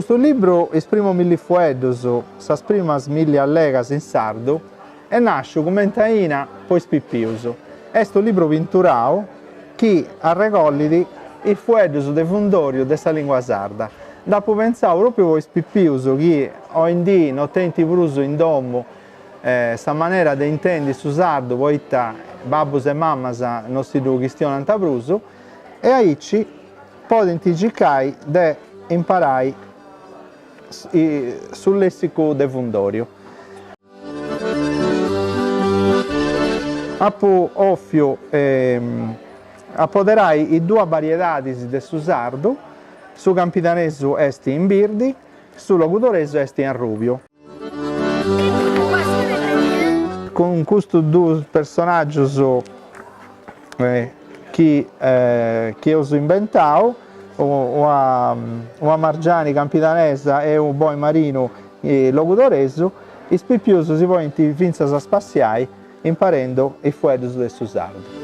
questo libro esprimo milli fueddos, sas primas milli allegas in sardu, e nasce come taina poi spippius. È un libro pinturao che arregollidi i fueddos de fundorio de sa lingua sarda. Dopo pensavo proprio voi spippius che oggi non tenti pruso in domo sa maniera di intendi su sardo, poitta babbus e mammas non si questionano pruso, e aici potenti giccai de imparai sul lessico de fundorio. Appu offio appoderai i due varietà de su sardo, su campitanesu est in birdi, su logudoresu est in rubio. Con questi due personaggi che ho inventato, una Margiani campitanesa e un boi marino logudoresu, i spippiusi si vogliono finza a spaziare imparando i fueddos del sardo.